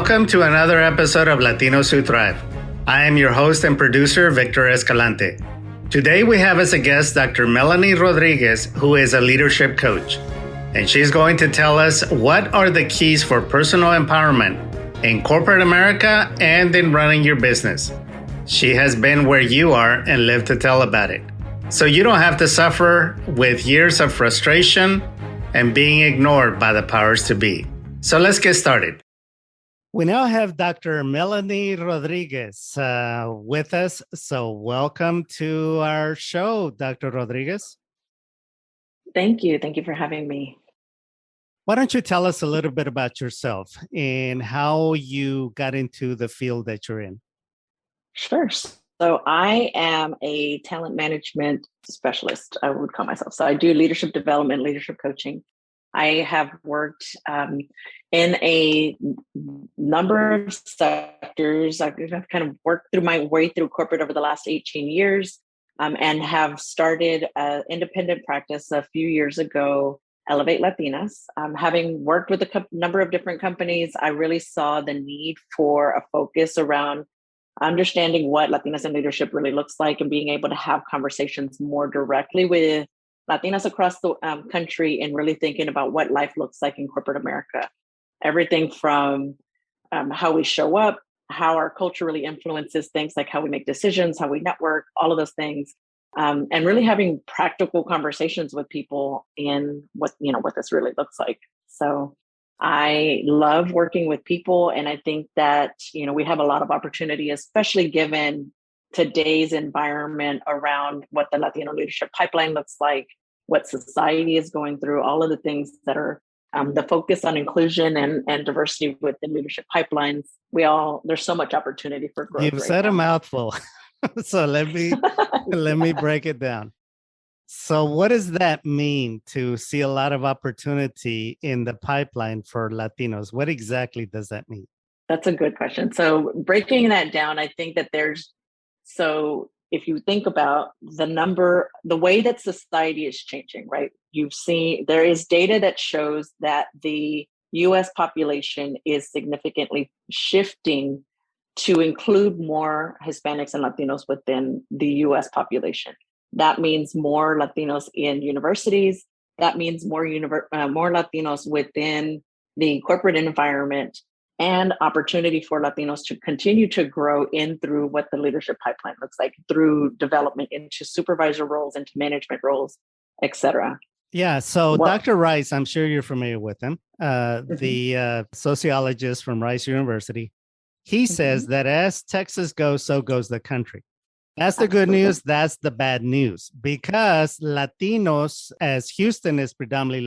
Welcome to another episode of Latinos Who Thrive. I am your host and producer, Victor Escalante. Today we have as a guest Dr. Melanie Rodriguez, who is a leadership coach. And she's going to tell us what are the keys for personal empowerment in corporate America and in running your business. She has been where you are and lived to tell about it. So you don't have to suffer with years of frustration and being ignored by the powers to be. So let's get started. We now have Dr. Melanie Rodriguez with us. So welcome to our show, Dr. Rodriguez. Thank you. Thank you for having me. Why don't you tell us a little bit about yourself and how you got into the field that you're in? Sure. So I am a talent management specialist, I would call myself. So I do leadership development, leadership coaching. I have worked in a number of sectors. I've kind of worked through my way through corporate over the last 18 years and have started an independent practice a few years ago, Elevate Latinas. Having worked with a number of different companies, I really saw the need for a focus around understanding what Latinas in leadership really looks like and being able to have conversations more directly with Latinas across the country and really thinking about what life looks like in corporate America. Everything from how we show up, how our culture really influences things like how we make decisions, how we network, all of those things, and really having practical conversations with people in what this really looks like. So I love working with people, and I think that we have a lot of opportunity, especially given today's environment around what the Latino leadership pipeline looks like, what society is going through, all of the things that are the focus on inclusion and diversity within leadership pipelines. There's so much opportunity for growth. You've said a mouthful. So let me break it down. So what does that mean to see a lot of opportunity in the pipeline for Latinos? What exactly does that mean? That's a good question. So breaking that down, I think that if you think about the way that society is changing, right? You've seen there is data that shows that the US population is significantly shifting to include more Hispanics and Latinos within the US population. That means more Latinos in universities. That means more Latinos within the corporate environment, and opportunity for Latinos to continue to grow through what the leadership pipeline looks like, through development into supervisor roles, into management roles, et cetera. Yeah. So Dr. Rice, I'm sure you're familiar with him, the sociologist from Rice University. He says that as Texas goes, so goes the country. That's the good news. That's the bad news, because Latinos, as Houston is predominantly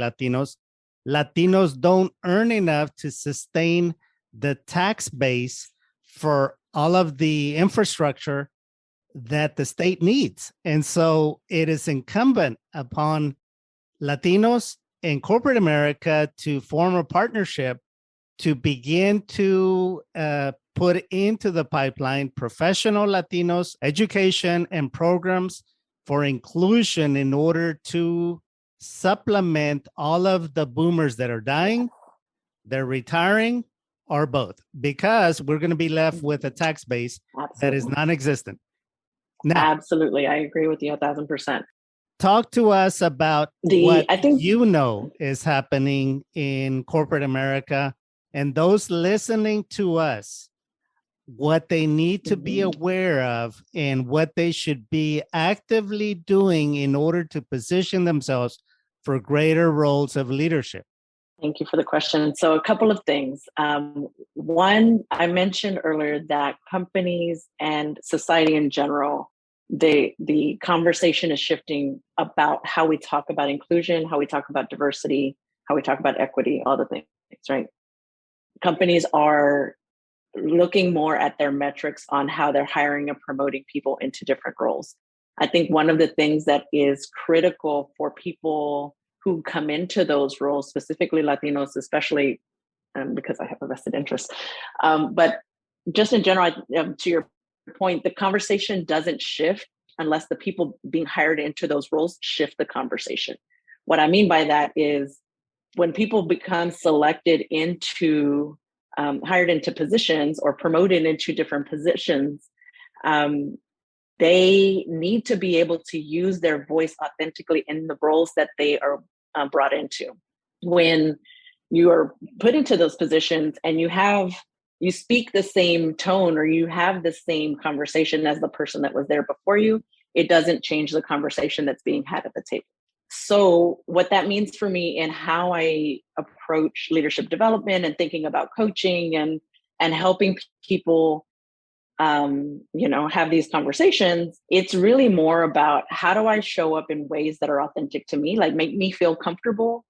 Latinos don't earn enough to sustain the tax base for all of the infrastructure that the state needs. And so it is incumbent upon Latinos in corporate America to form a partnership to begin to put into the pipeline professional Latinos, education and programs for inclusion in order to supplement all of the boomers that are dying, they're retiring, or both, because we're going to be left with a tax base that is non-existent. Now, absolutely. I agree with you 1,000%. Talk to us about what is happening in corporate America, and those listening to us, what they need to be aware of and what they should be actively doing in order to position themselves for greater roles of leadership. Thank you for the question. So a couple of things. One, I mentioned earlier that companies and society in general, the conversation is shifting about how we talk about inclusion, how we talk about diversity, how we talk about equity, all the things, right? Companies are looking more at their metrics on how they're hiring and promoting people into different roles. I think one of the things that is critical for people who come into those roles, specifically Latinos, especially because I have a vested interest, but just in general, to your point, the conversation doesn't shift unless the people being hired into those roles shift the conversation. What I mean by that is when people become selected into hired into positions or promoted into different positions, they need to be able to use their voice authentically in the roles that they are brought into. When you are put into those positions and you speak the same tone or you have the same conversation as the person that was there before you, it doesn't change the conversation that's being had at the table. So what that means for me in how I approach leadership development and thinking about coaching and helping people have these conversations, it's really more about how do I show up in ways that are authentic to me, like make me feel comfortable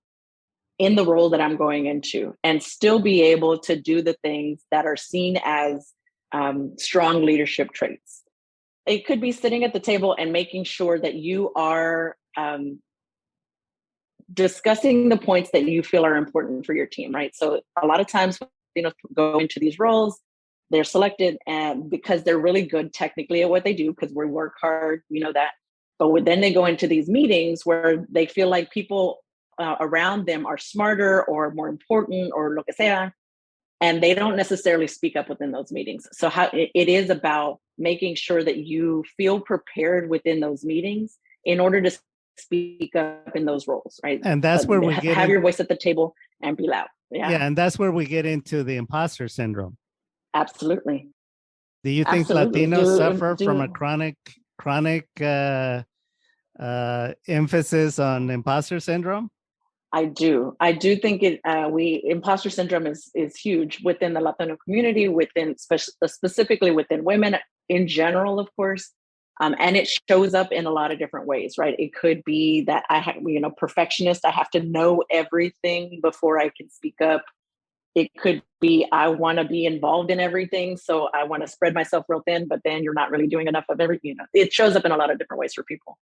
in the role that I'm going into and still be able to do the things that are seen as strong leadership traits. It could be sitting at the table and making sure that you are discussing the points that you feel are important for your team, right? So a lot of times, go into these roles, they're selected and because they're really good technically at what they do, because we work hard, we know that. But then they go into these meetings where they feel like people around them are smarter or more important or lo que sea, and they don't necessarily speak up within those meetings. So it is about making sure that you feel prepared within those meetings in order to speak up in those roles, right? And that's where we have your voice at the table and be loud. Yeah, and that's where we get into the imposter syndrome. Absolutely. Do you think Latinos suffer from a chronic emphasis on imposter syndrome? I do think imposter syndrome is huge within the Latino community, specifically within women in general, of course. And it shows up in a lot of different ways, right? It could be that I have, perfectionist. I have to know everything before I can speak up. It could be I want to be involved in everything, so I want to spread myself real thin, but then you're not really doing enough of everything. It shows up in a lot of different ways for people.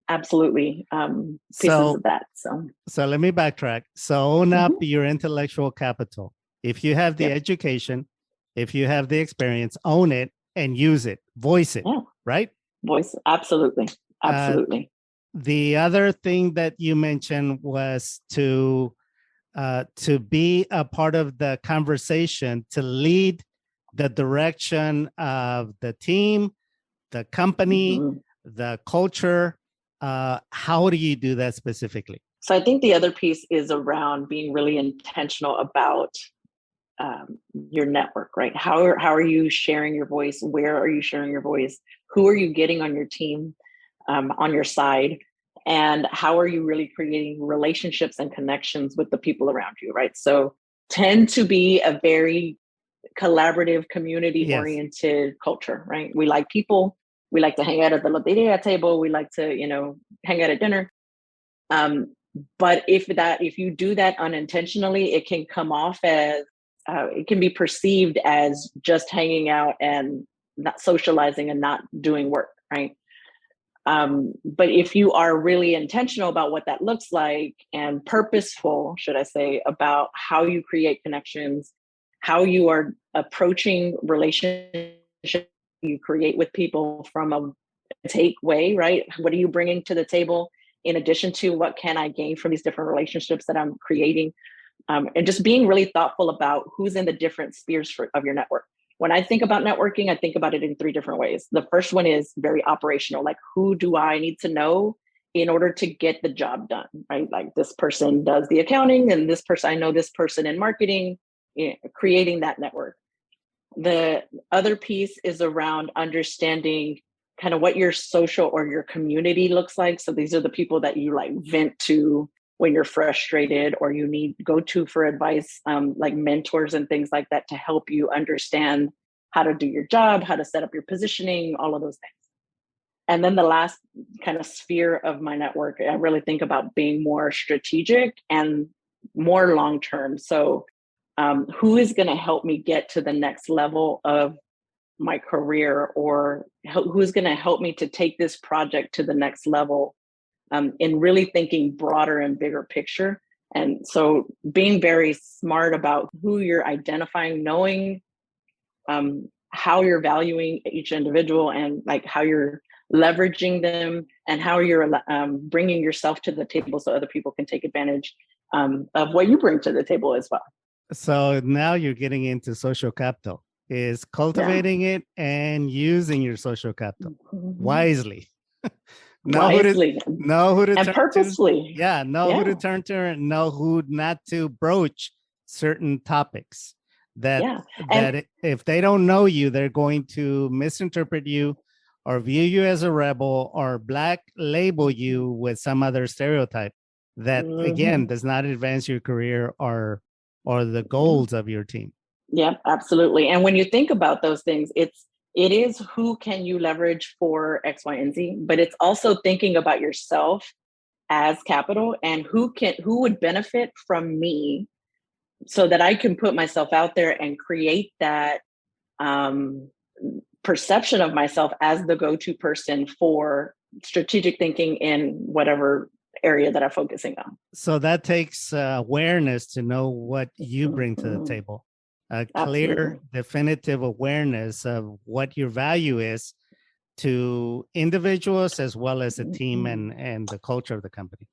Absolutely, pieces of that. So let me backtrack. So own up your intellectual capital. If you have the education, if you have the experience, own it and use it. Voice it, right? Voice, absolutely. The other thing that you mentioned was to be a part of the conversation, to lead the direction of the team, the company, the culture. How do you do that specifically? So I think the other piece is around being really intentional about your network, right? How are you sharing your voice? Where are you sharing your voice? Who are you getting on your team, on your side? And how are you really creating relationships and connections with the people around you, right? So tend to be a very collaborative, community-oriented culture, right? We like people. We like to hang out at the loteria table. We like to, hang out at dinner. But if you do that unintentionally, it can come off as, it can be perceived as just hanging out and not socializing and not doing work, right? But if you are really intentional about what that looks like and purposeful, should I say, about how you create connections, how you are approaching relationships you create with people from a take way, right? What are you bringing to the table in addition to what can I gain from these different relationships that I'm creating? And just being really thoughtful about who's in the different spheres of your network. When I think about networking, I think about it in 3 different ways. The first one is very operational, like who do I need to know in order to get the job done, right? Like this person does the accounting and this person, I know this person in marketing, creating that network. The other piece is around understanding kind of what your social or your community looks like. So these are the people that you like vent to when you're frustrated or you need go to for advice, like mentors and things like that to help you understand how to do your job, how to set up your positioning, all of those things. And then the last kind of sphere of my network, I really think about being more strategic and more long-term. So who is going to help me get to the next level of my career, or who's going to help me to take this project to the next level, in really thinking broader and bigger picture. And so being very smart about who you're identifying, knowing how you're valuing each individual and like how you're leveraging them and how you're bringing yourself to the table so other people can take advantage of what you bring to the table as well. So now you're getting into social capital, is cultivating it and using your social capital wisely. Wisely know who to and turn to. purposely. Yeah, know who to turn to and know who not to broach certain topics that And if they don't know you, they're going to misinterpret you or view you as a rebel or black label you with some other stereotype that again does not advance your career or the goals of your team. Yeah, absolutely. And when you think about those things, it is who can you leverage for X, Y, and Z, but it's also thinking about yourself as capital and who would benefit from me so that I can put myself out there and create that perception of myself as the go-to person for strategic thinking in whatever area that I'm focusing on. So that takes awareness to know what you bring to the table. A clear, definitive awareness of what your value is to individuals as well as the team and the culture of the company.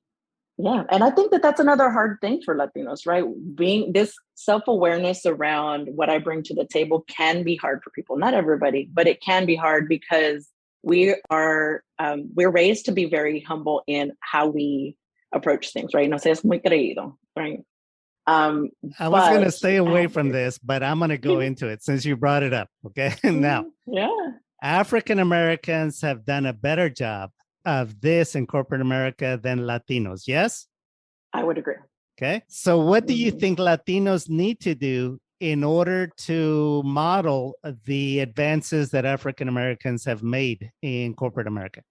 Yeah. And I think that that's another hard thing for Latinos, right? Being this self-awareness around what I bring to the table can be hard for people. Not everybody, but it can be hard because we're raised to be very humble in how we approach things, right? No seas muy creído, right? I was going to stay away from this, but I'm going to go into it since you brought it up. Okay. Now, African Americans have done a better job of this in corporate America than Latinos. Yes? I would agree. Okay. So what do you think Latinos need to do in order to model the advances that African Americans have made in corporate America?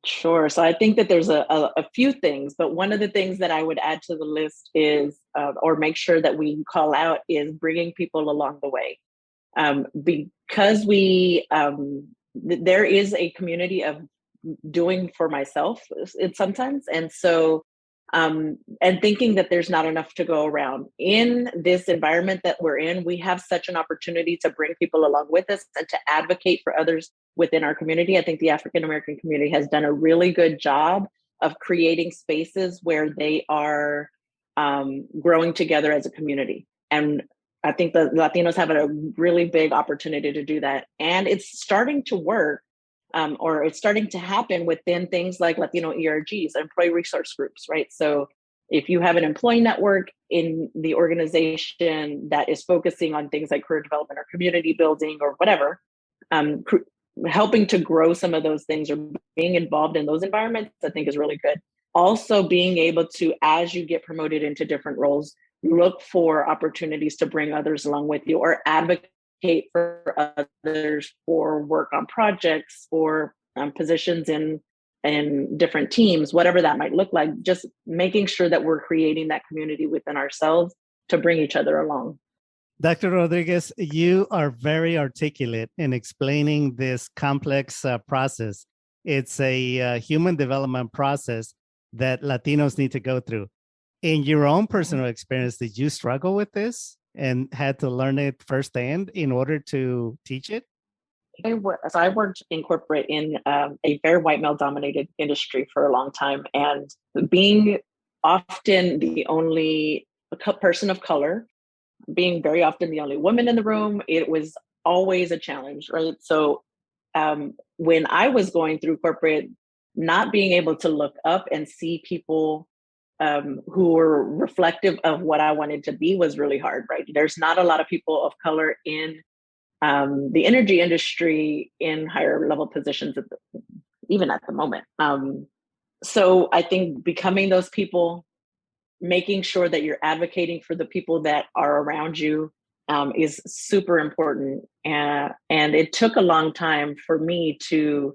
Sure. So I think that there's a few things, but one of the things that I would add to the list is, or make sure that we call out, is bringing people along the way. Because there is a community of doing for myself sometimes. And so, and thinking that there's not enough to go around. In this environment that we're in, we have such an opportunity to bring people along with us and to advocate for others within our community. I think the African American community has done a really good job of creating spaces where they are growing together as a community. And I think the Latinos have a really big opportunity to do that. And it's starting to work, or it's starting to happen within things like Latino ERGs, employee resource groups, right? So if you have an employee network in the organization that is focusing on things like career development or community building or whatever, helping to grow some of those things or being involved in those environments, I think is really good. Also being able to, as you get promoted into different roles, look for opportunities to bring others along with you or advocate for others for work on projects or positions in different teams, whatever that might look like, just making sure that we're creating that community within ourselves to bring each other along. Dr. Rodriguez, you are very articulate in explaining this complex process. It's a human development process that Latinos need to go through. In your own personal experience, did you struggle with this and had to learn it firsthand in order to teach it? I worked in corporate in a very white male dominated industry for a long time. And being often the only person of color, being very often the only woman in the room, it was always a challenge, right? So when I was going through corporate, not being able to look up and see people who were reflective of what I wanted to be was really hard, right? There's not a lot of people of color in the energy industry in higher level positions, even at the moment. So I think becoming those people, making sure that you're advocating for the people that are around you is super important. And it took a long time for me to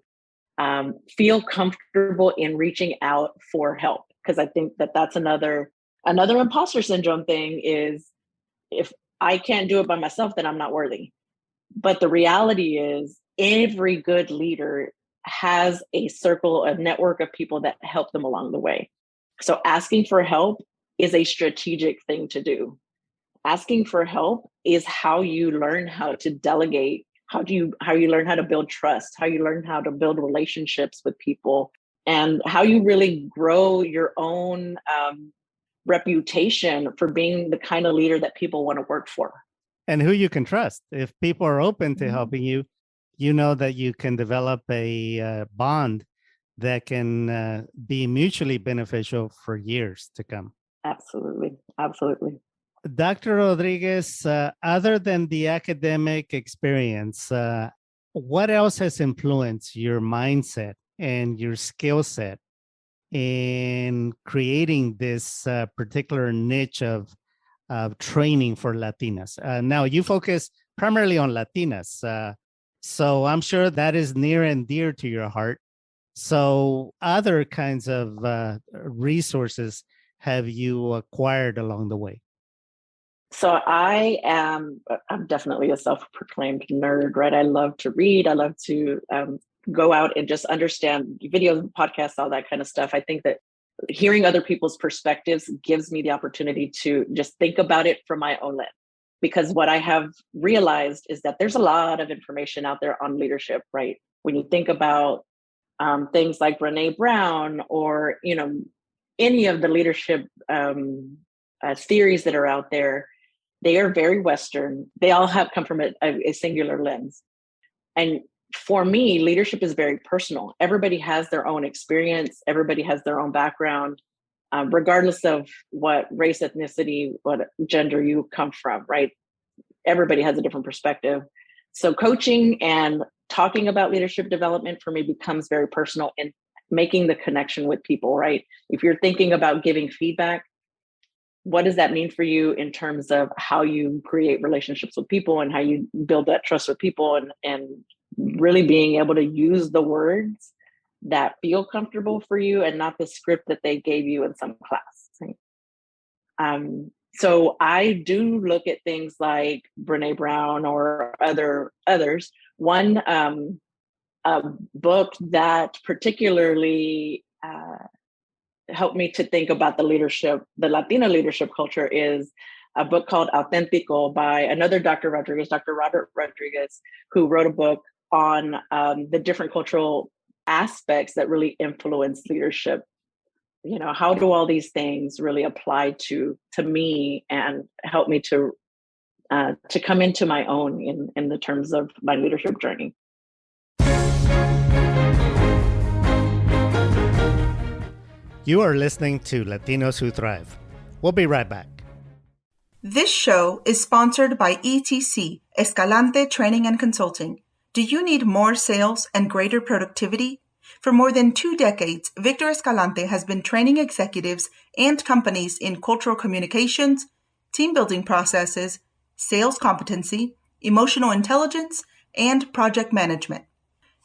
feel comfortable in reaching out for help. Because I think that that's another imposter syndrome thing is, if I can't do it by myself, then I'm not worthy. But the reality is every good leader has a circle, a network of people that help them along the way. So asking for help is a strategic thing to do. Asking for help is how you learn how to delegate, how you learn how to build trust, how you learn how to build relationships with people, and how you really grow your own reputation for being the kind of leader that people want to work for. And who you can trust. If people are open to Mhm. helping you, you know that you can develop a bond that can be mutually beneficial for years to come. Absolutely. Absolutely. Dr. Rodriguez, other than the academic experience, what else has influenced your mindset and your skill set in creating this particular niche of training for Latinas? Now, you focus primarily on Latinas, so I'm sure that is near and dear to your heart. So, other kinds of resources have you acquired along the way? So I'm definitely a self-proclaimed nerd, right? I love to read. I love to go out and just understand videos, podcasts, all that kind of stuff. I think that hearing other people's perspectives gives me the opportunity to just think about it from my own lens. Because what I have realized is that there's a lot of information out there on leadership, right? When you think about things like Brene Brown or, any of the leadership theories that are out there, they are very Western. They all have come from a singular lens. And for me, leadership is very personal. Everybody has their own experience. Everybody has their own background, regardless of what race, ethnicity, what gender you come from, right? Everybody has a different perspective. So coaching and talking about leadership development for me becomes very personal in making the connection with people, right? If you're thinking about giving feedback, what does that mean for you in terms of how you create relationships with people and how you build that trust with people and really being able to use the words that feel comfortable for you and not the script that they gave you in some class, right? So I do look at things like Brene Brown or others. One book that particularly helped me to think about the Latina leadership culture is a book called Auténtico by another Dr. Robert Rodriguez, who wrote a book on the different cultural aspects that really influence leadership. How do all these things really apply to me and help me to come into my own in the terms of my leadership journey? You are listening to Latinos Who Thrive. We'll be right back. This show is sponsored by ETC, Escalante Training and Consulting. Do you need more sales and greater productivity? For more than 2 decades, Victor Escalante has been training executives and companies in cultural communications, team building processes, sales competency, emotional intelligence, and project management.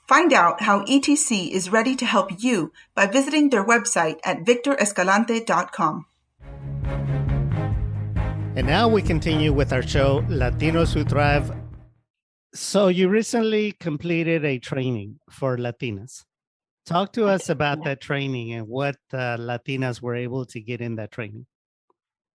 Find out how ETC is ready to help you by visiting their website at victorescalante.com. And now we continue with our show, Latinos Who Thrive. So you recently completed a training for Latinas. Talk to us about that training and what Latinas were able to get in that training.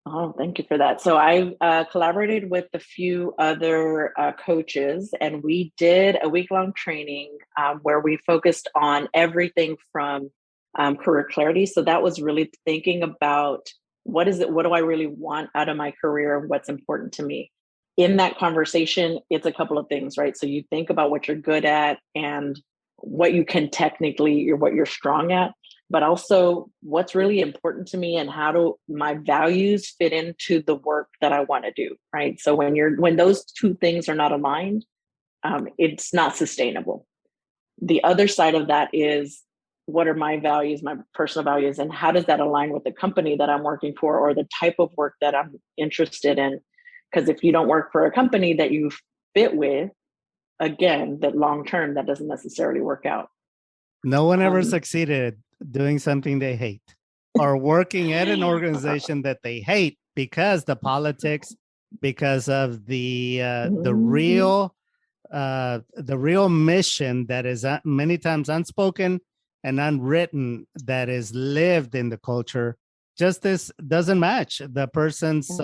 Oh, thank you for that. So I collaborated with a few other coaches, and we did a week-long training where we focused on everything from career clarity. So that was really thinking about what do I really want out of my career and what's important to me. In that conversation, it's a couple of things, right? So you think about what you're good at and what you can technically, or what you're strong at, but also what's really important to me and how do my values fit into the work that I want to do, right? So when those two things are not aligned, it's not sustainable. The other side of that is, what are my values, my personal values, and how does that align with the company that I'm working for or the type of work that I'm interested in? Because if you don't work for a company that you fit with, again, that long term, that doesn't necessarily work out. No one ever succeeded doing something they hate or working at an organization that they hate because the politics, because of the real mission that is many times unspoken and unwritten, that is lived in the culture. Justice doesn't match the person's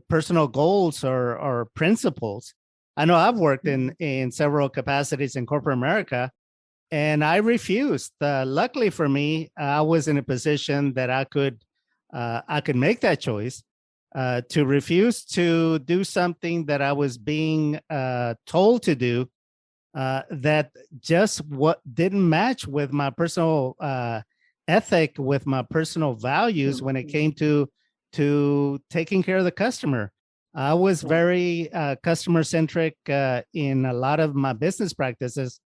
personal goals or principles. I know I've worked in several capacities in corporate America, and I refused. Luckily for me, I was in a position that I could I could make that choice to refuse to do something that I was being told to do that just what didn't match with my personal ethic, with my personal values when it came to taking care of the customer. I was very customer centric in a lot of my business practices,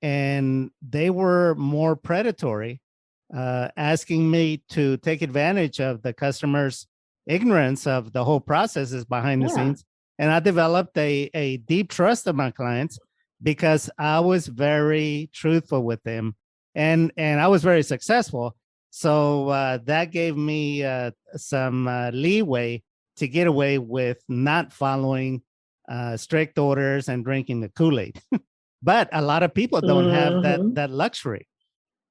and they were more predatory, asking me to take advantage of the customer's ignorance of the whole processes behind the scenes. And I developed a deep trust of my clients because I was very truthful with them, and I was very successful. So that gave me some leeway to get away with not following strict orders and drinking the Kool-Aid. But a lot of people don't have that luxury.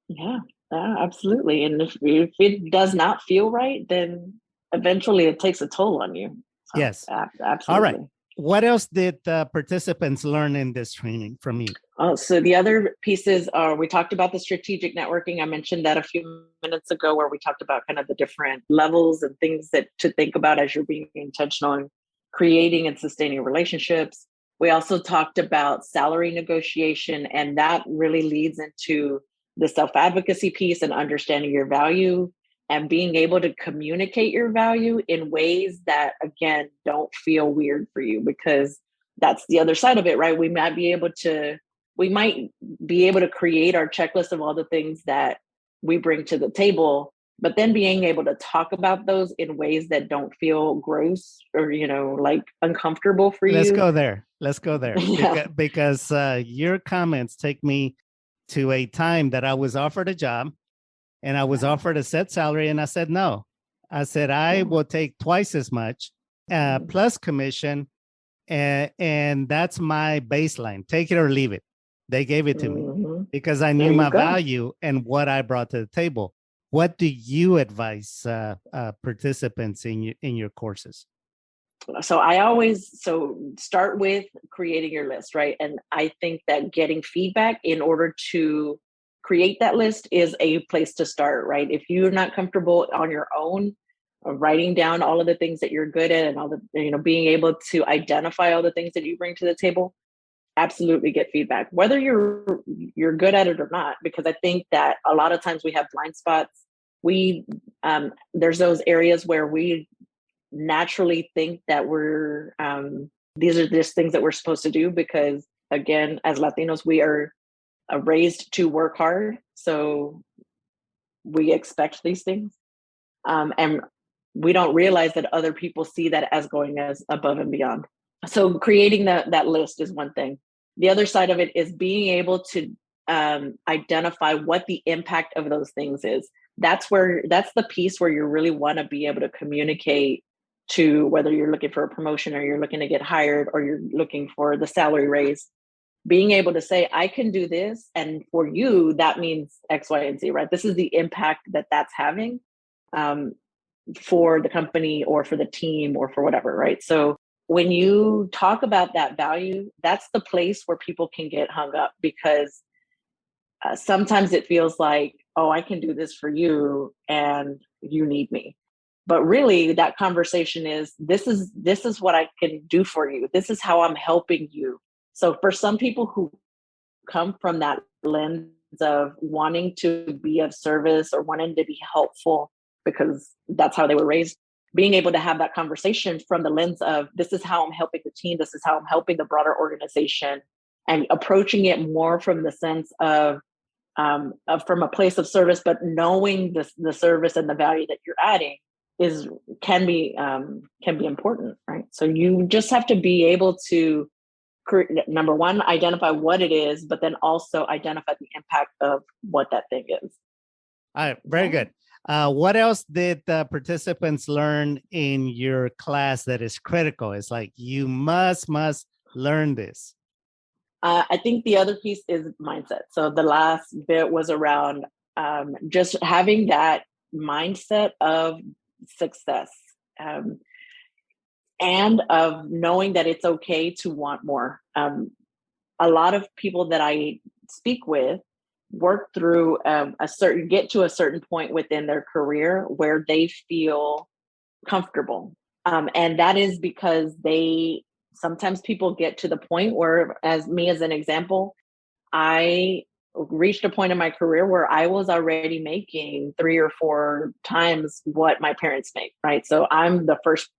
Yeah, absolutely. And if it does not feel right, then eventually it takes a toll on you. So, yes. Absolutely. All right. What else did participants learn in this training from you? So the other pieces are, we talked about the strategic networking. I mentioned that a few minutes ago, where we talked about kind of the different levels and things that to think about as you're being intentional in creating and sustaining relationships. We also talked about salary negotiation, and that really leads into the self-advocacy piece and understanding your value and being able to communicate your value in ways that, again, don't feel weird for you, because that's the other side of it, right? We might be able to create our checklist of all the things that we bring to the table, but then being able to talk about those in ways that don't feel gross or, like uncomfortable for you. Let's go there. Yeah. Because your comments take me to a time that I was offered a job and I was offered a set salary, and I said no. I said I will take twice as much plus commission, and that's my baseline. Take it or leave it. They gave it to me because I knew my value and what I brought to the table. What do you advise participants in your courses? So I always start with creating your list, right? And I think that getting feedback in order to create that list is a place to start, right? If you're not comfortable on your own writing down all of the things that you're good at and all the, being able to identify all the things that you bring to the table, absolutely get feedback, whether you're good at it or not, because I think that a lot of times we have blind spots. There's those areas where we naturally think that these are just things that we're supposed to do, because again, as Latinos, we are raised to work hard, so we expect these things, and we don't realize that other people see that as going as above and beyond. So creating that list is one thing. The other side of it is being able to identify what the impact of those things is. That's the piece where you really want to be able to communicate to, whether you're looking for a promotion or you're looking to get hired or you're looking for the salary raise, being able to say, I can do this. And for you, that means X, Y, and Z, right? This is the impact that's having for the company or for the team or for whatever, right? So when you talk about that value, that's the place where people can get hung up, because sometimes it feels like, oh, I can do this for you and you need me. But really that conversation is, this is what I can do for you. This is how I'm helping you. So for some people who come from that lens of wanting to be of service or wanting to be helpful because that's how they were raised, being able to have that conversation from the lens of, this is how I'm helping the team, this is how I'm helping the broader organization, and approaching it more from the sense of from a place of service, but knowing the service and the value that you're adding can be important, right? So you just have to be able to number one, identify what it is, but then also identify the impact of what that thing is. All right, very good. What else did the participants learn in your class that is critical? It's like, you must learn this. I think the other piece is mindset. So the last bit was around just having that mindset of success and of knowing that it's okay to want more. A lot of people that I speak with, work through get to a certain point within their career where they feel comfortable. And that is because sometimes people get to the point where, as an example, I reached a point in my career where I was already making 3 or 4 times what my parents make, right? So I'm the first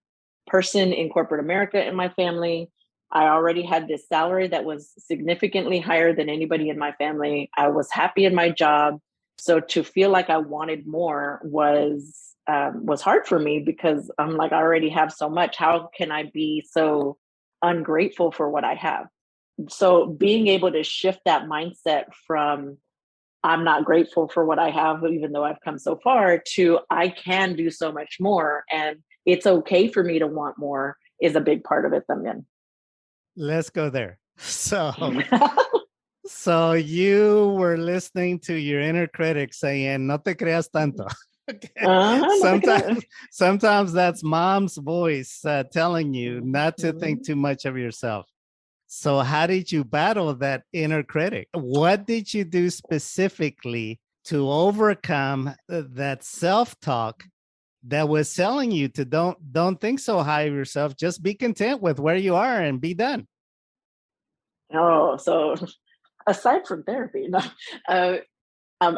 person in corporate America in my family. I already had this salary that was significantly higher than anybody in my family. I was happy in my job. So to feel like I wanted more was hard for me, because I'm like, I already have so much. How can I be so ungrateful for what I have? So being able to shift that mindset from I'm not grateful for what I have, even though I've come so far, to I can do so much more, and it's okay for me to want more, is a big part of it then. Let's go there. So you were listening to your inner critic saying, "No te creas tanto." Okay. Sometimes that's mom's voice telling you not to think too much of yourself. So how did you battle that inner critic? What did you do specifically to overcome that self-talk that was telling you to don't think so high of yourself, just be content with where you are and be done? Oh, so aside from therapy, no.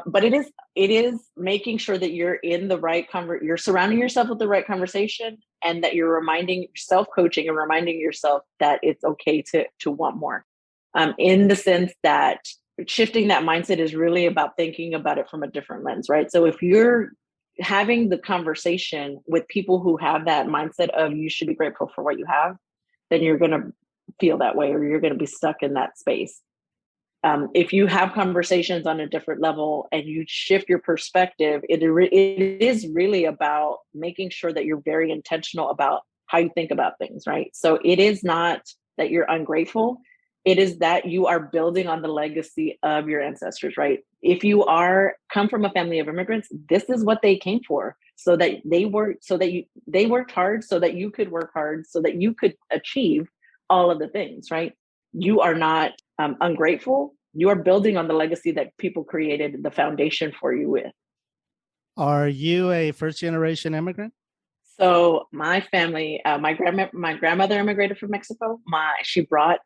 But it is making sure that you're in the right you're surrounding yourself with the right conversation, and that you're reminding self-coaching and reminding yourself that it's okay to want more. In the sense that shifting that mindset is really about thinking about it from a different lens, right? So if you're having the conversation with people who have that mindset of you should be grateful for what you have, then you're going to feel that way, or you're going to be stuck in that space. If you have conversations on a different level and you shift your perspective, it is really about making sure that you're very intentional about how you think about things, right? So it is not that you're ungrateful. It is that you are building on the legacy of your ancestors, right? If you come from a family of immigrants, this is what they came for. So that they worked hard so that you could work hard, so that you could achieve all of the things, right? You are not ungrateful. You are building on the legacy that people created the foundation for you with. Are you a first generation immigrant? So my family, my grandmother immigrated from Mexico. She brought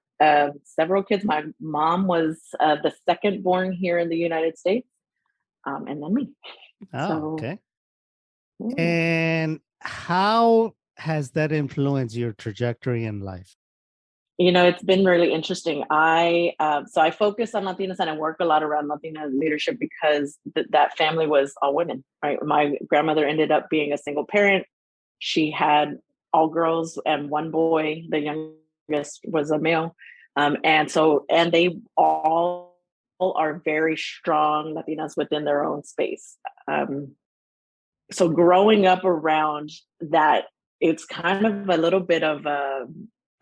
several kids. My mom was the second born here in the United States, and then me. Oh, okay. Yeah. And how has that influenced your trajectory in life? It's been really interesting. I focus on Latinas, and I work a lot around Latina leadership because that family was all women, right? My grandmother ended up being a single parent. She had all girls and one boy. The youngest was a male. And they all are very strong Latinas within their own space. So growing up around that, it's kind of a little bit of a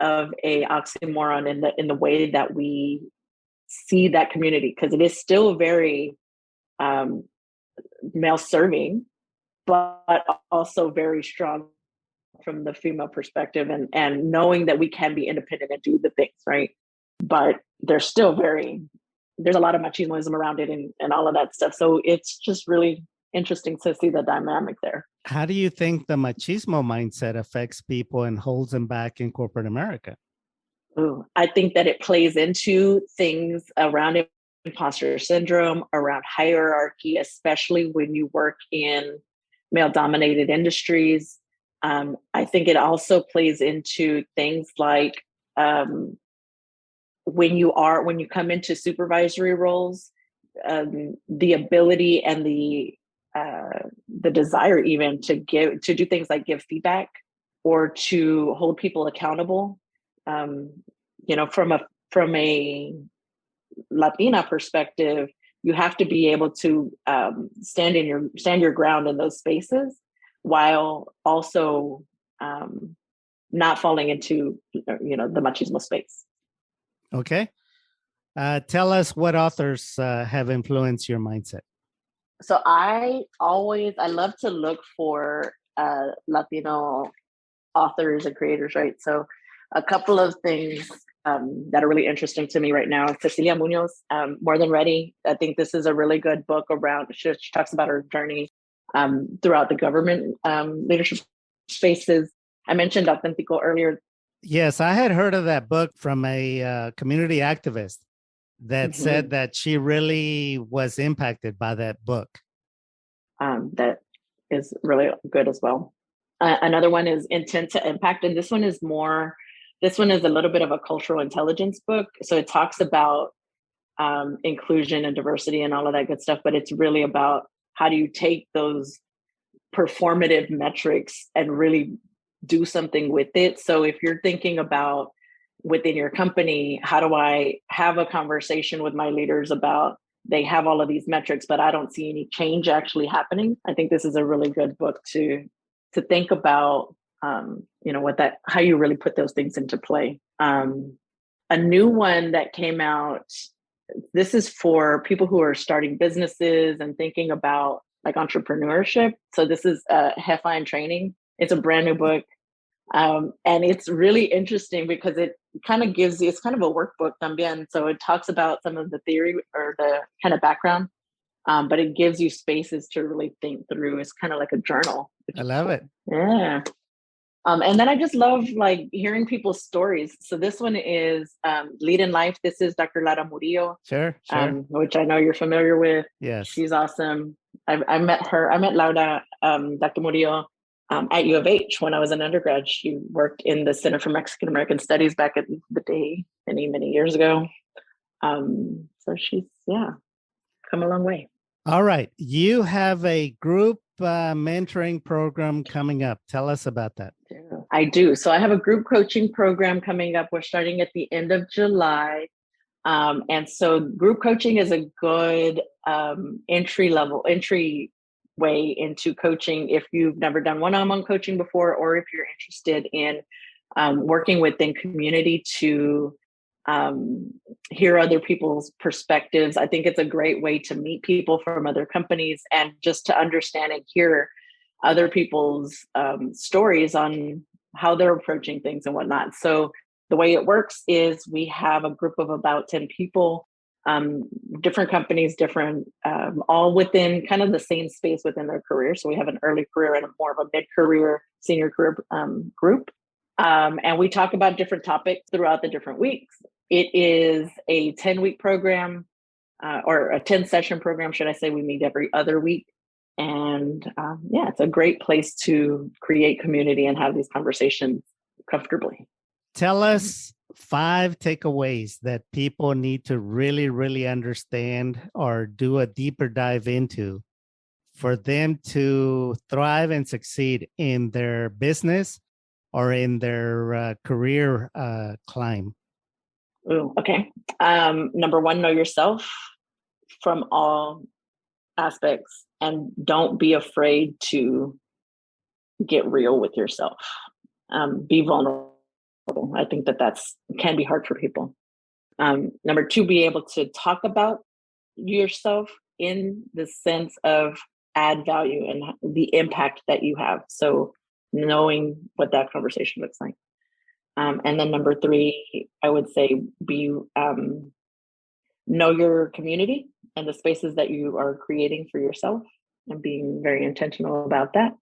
oxymoron in the way that we see that community, because it is still very male serving, but also very strong from the female perspective, and knowing that we can be independent and do the things, right? But there's a lot of machismoism around it and all of that stuff. So it's just really interesting to see the dynamic there. How do you think the machismo mindset affects people and holds them back in corporate America? Ooh, I think that it plays into things around imposter syndrome, around hierarchy, especially when you work in male-dominated industries. I think it also plays into things like when you come into supervisory roles, the ability and the desire even to do things like give feedback or to hold people accountable. From a Latina perspective, you have to be able to stand your ground in those spaces, while also not falling into the machismo space. Okay. Tell us what authors have influenced your mindset. So I love to look for Latino authors and creators, right? So a couple of things that are really interesting to me right now. Cecilia Munoz, More Than Ready. I think this is a really good book around, she talks about her journey throughout the government leadership spaces. I mentioned Auténtico earlier. Yes, I had heard of that book from a community activist that said that she really was impacted by that book. That is really good as well. Another one is Intent to Impact. And this one is a little bit of a cultural intelligence book. So it talks about inclusion and diversity and all of that good stuff, but it's really about how do you take those performative metrics and really do something with it. So if you're thinking about within your company, how do I have a conversation with my leaders about they have all of these metrics, but I don't see any change actually happening. I think this is a really good book to think about, how you really put those things into play. A new one that came out, this is for people who are starting businesses and thinking about like entrepreneurship. So this is Hefa in Training. It's a brand new book. And it's really interesting because it kind of gives you, it's kind of a workbook también. So it talks about some of the theory or the kind of background, but it gives you spaces to really think through. It's kind of like a journal. I love it. Yeah. And then I just love like hearing people's stories. So this one is Lead in Life. This is Dr. Lara Murillo. Sure. Which I know you're familiar with. Yes. She's awesome. I met Laura, Dr. Murillo, at U of H when I was an undergrad. She worked in the Center for Mexican American Studies back in the day, many years ago. So she's, come a long way. All right. You have a group mentoring program coming up. Tell us about that. I do. So I have a group coaching program coming up. We're starting at the end of July. And so group coaching is a good entry way into coaching if you've never done one-on-one coaching before, or if you're interested in working within community to hear other people's perspectives. I think it's a great way to meet people from other companies and just to understand and hear other people's stories on how they're approaching things and whatnot. So the way it works is we have a group of about 10 people, different companies, all within kind of the same space within their career. So we have an early career and more of a mid-career, senior career group. And we talk about different topics throughout the different weeks. It is a 10-week program, or a 10-session program, should I say. We meet every other week. And it's a great place to create community and have these conversations comfortably. Tell us 5 takeaways that people need to really, really understand or do a deeper dive into for them to thrive and succeed in their business or in their career climb. Ooh, okay. Number 1, know yourself from all aspects, and don't be afraid to get real with yourself. Be vulnerable. I think that can be hard for people. Number 2, be able to talk about yourself in the sense of add value and the impact that you have. So knowing what that conversation looks like. And then number 3, I would say know your community and the spaces that you are creating for yourself and being very intentional about that.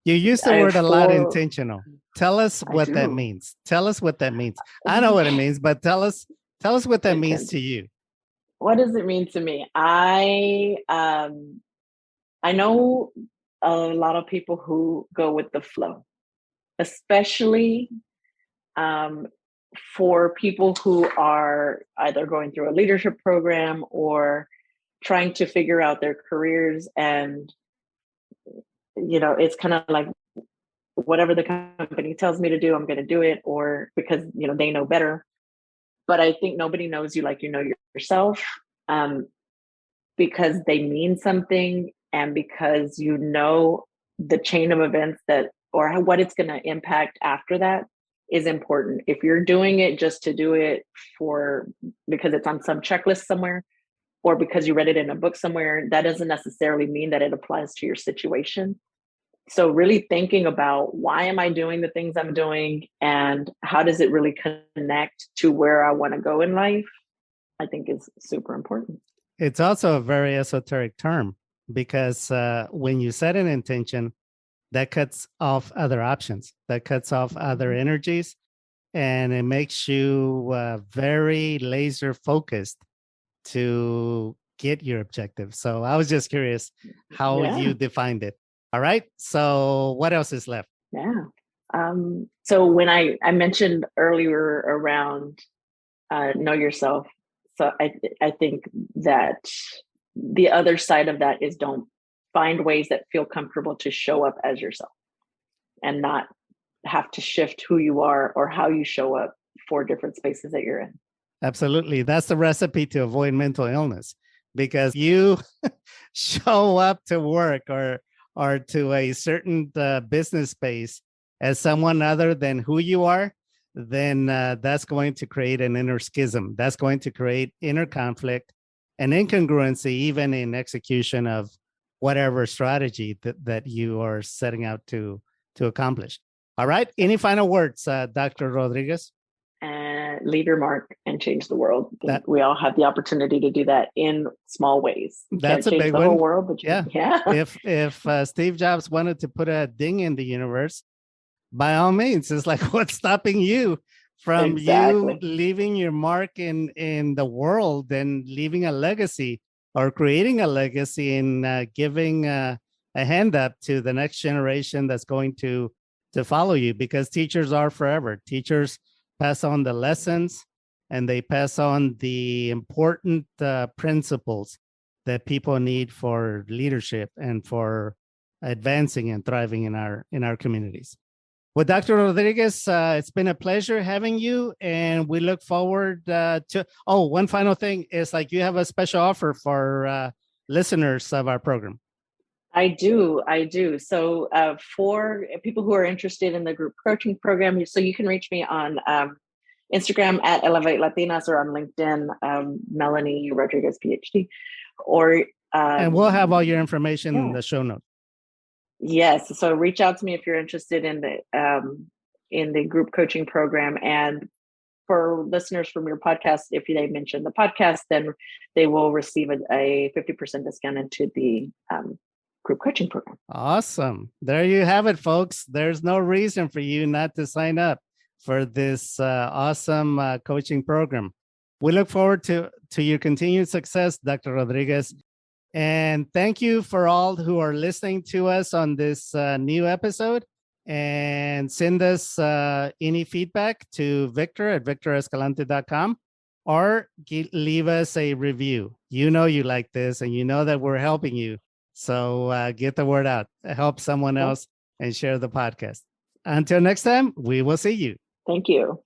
You use the word a lot, intentional. Tell us what that means. Tell us what that means. I know what it means, but tell us what that means to you. What does it mean to me? I know a lot of people who go with the flow, especially for people who are either going through a leadership program or trying to figure out their careers. And, it's kind of like whatever the company tells me to do, I'm going to do it, or because, they know better. But I think nobody knows you like you know yourself, because they mean something and because the chain of events or what it's going to impact after that is important. If you're doing it just to do it because it's on some checklist somewhere, or because you read it in a book somewhere, that doesn't necessarily mean that it applies to your situation. So really thinking about why am I doing the things I'm doing and how does it really connect to where I want to go in life, I think is super important. It's also a very esoteric term because when you set an intention, that cuts off other options, that cuts off other energies, and it makes you very laser focused to get your objective. So I was just curious how you defined it. All right. So what else is left? Yeah. So when I mentioned earlier around know yourself, so I think that the other side of that is don't find ways that feel comfortable to show up as yourself and not have to shift who you are or how you show up for different spaces that you're in. Absolutely. That's the recipe to avoid mental illness, because you show up to work or to a certain business space as someone other than who you are, then that's going to create an inner schism. That's going to create inner conflict and incongruency, even in execution of whatever strategy that you are setting out to accomplish. All right. Any final words, Dr. Rodriguez? And leave your mark and change the world. We all have the opportunity to do that in small ways. That's a big one. Whole world, but yeah. If Steve Jobs wanted to put a ding in the universe, by all means, it's like, what's stopping you from you leaving your mark in the world and leaving a legacy or creating a legacy and giving a hand up to the next generation that's going to follow you? Because teachers are forever. Teachers pass on the lessons and they pass on the important principles that people need for leadership and for advancing and thriving in our communities. Well, Dr. Rodriguez, it's been a pleasure having you, and we look forward to. Oh, one final thing is, like, you have a special offer for listeners of our program. I do. So for people who are interested in the group coaching program, so you can reach me on Instagram at Elevate Latinas or on LinkedIn, Melanie Rodriguez, Ph.D. Or and we'll have all your information in the show notes. Yes. So reach out to me if you're interested in the group coaching program. And for listeners from your podcast, if they mention the podcast, then they will receive a 50% discount into the group coaching program. Awesome. There you have it, folks. There's no reason for you not to sign up for this awesome coaching program. We look forward to your continued success, Dr. Rodriguez. And thank you for all who are listening to us on this new episode. And send us any feedback to Victor at victorescalante.com or leave us a review. You know you like this and you know that we're helping you. So get the word out, help someone else, and share the podcast. Until next time, we will see you. Thank you.